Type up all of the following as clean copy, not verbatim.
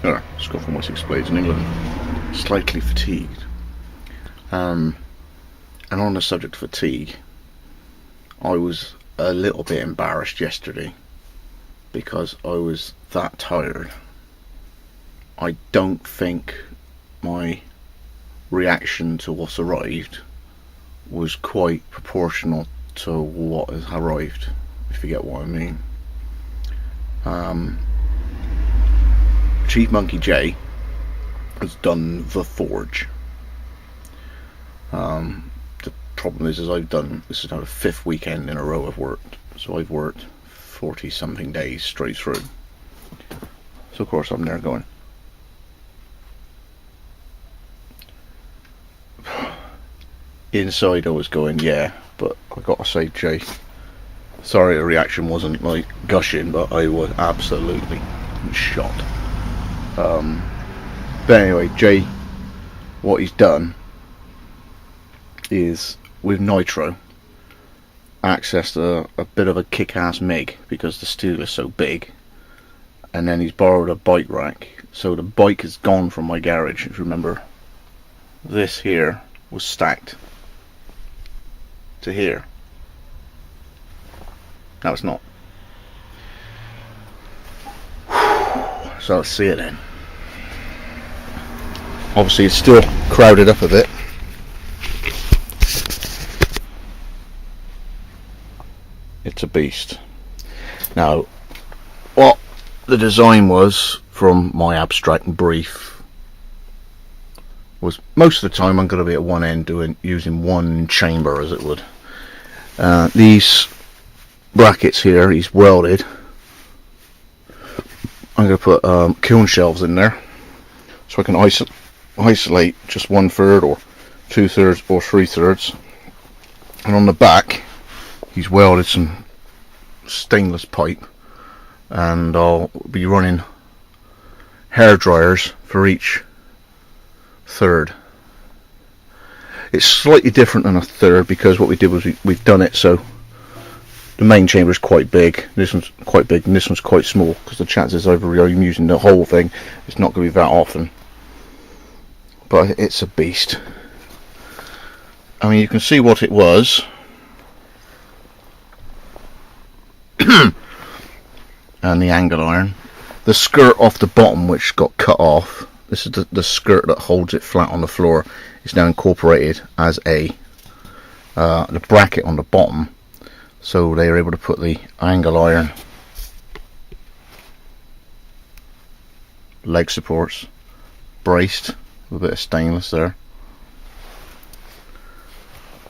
Scott from Wessex Blades in England. Slightly fatigued. And on the subject of fatigue, I was a little bit embarrassed yesterday because I was that tired. I don't think my reaction to what's arrived was quite proportional to what has arrived, if you get what I mean. Chief Monkey J has done the forge. The problem is this is now the 5th weekend in a row I've worked, so I've worked 40 something days straight through. So of course I'm there going, inside I was going, yeah, but I gotta say, Jay, sorry the reaction wasn't like gushing, but I was absolutely shot. But anyway, Jay, what he's done is, with nitro, accessed a bit of a kick-ass MIG because the steel is so big, and then he's borrowed a bike rack, so the bike has gone from my garage. If you remember, this here was stacked to here. Now it's not. So let's see it then. Obviously it's still crowded up a bit. It's a beast. Now, what the design was from my abstract and brief was, most of the time I'm going to be at one end using one chamber, as it would. These brackets here, he's welded. I'm going to put kiln shelves in there, so I can isolate just 1/3 or 2/3 or 3/3. And on the back, he's welded some stainless pipe, and I'll be running hair dryers for each third. It's slightly different than a third because what we did was we've done it so the main chamber is quite big, this one's quite big, and this one's quite small, because the chances of I'm using the whole thing, it's not going to be that often. But it's a beast. I mean, you can see what it was. And the angle iron. The skirt off the bottom, which got cut off, this is the skirt that holds it flat on the floor, is now incorporated as the bracket on the bottom. So they were able to put the angle iron leg supports braced with a bit of stainless there.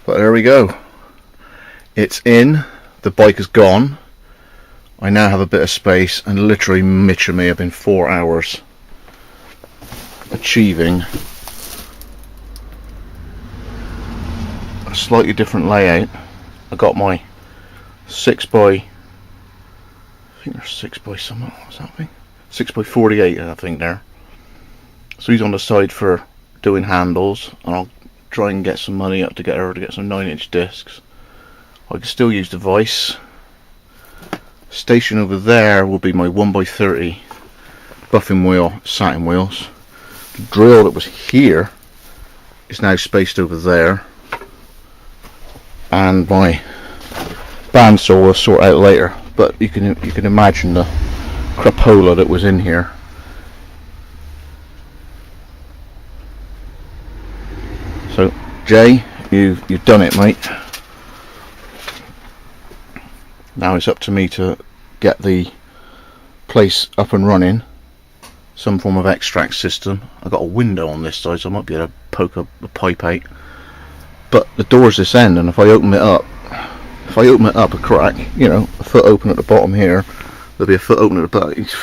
But there we go. It's in. The bike is gone. I now have a bit of space, and literally Mitch and me have been 4 hours achieving a slightly different layout. I got my 6x, I think they're 6x something, what's that thing? 6x48 I think there. So he's on the side for doing handles, and I'll try and get some money up to get her to get some 9-inch discs. I can still use the vise. Station over there will be my 1x30 buffing wheel, satin wheels. The drill that was here is now spaced over there, and my bandsaw will sort out later. But you can imagine the crapola that was in here. So Jay, you've done it, mate. Now it's up to me to get the place up and running, some form of extract system. I've got a window on this side, so I might be able to poke a pipe out. But the door's this end, and if I open it up a crack, you know, a foot open at the bottom here, there'll be a foot open at the back. It's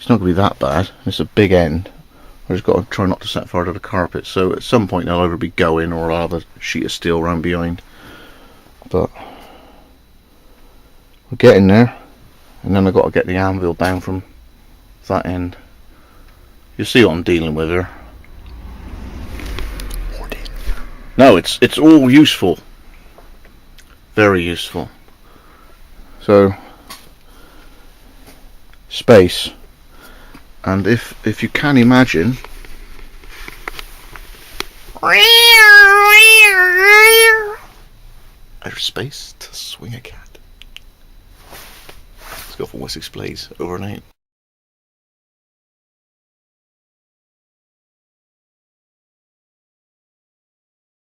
not going to be that bad. It's a big end. I just got to try not to set fire to the carpet. So at some point they'll either be going, or I'll have a sheet of steel round behind. But we're getting there, and then I've got to get the anvil down from that end. You see what I'm dealing with here. No, it's all useful, very useful. So space, And if you can imagine, there's space to swing a cat. Let's go for Wessex Blades over and out.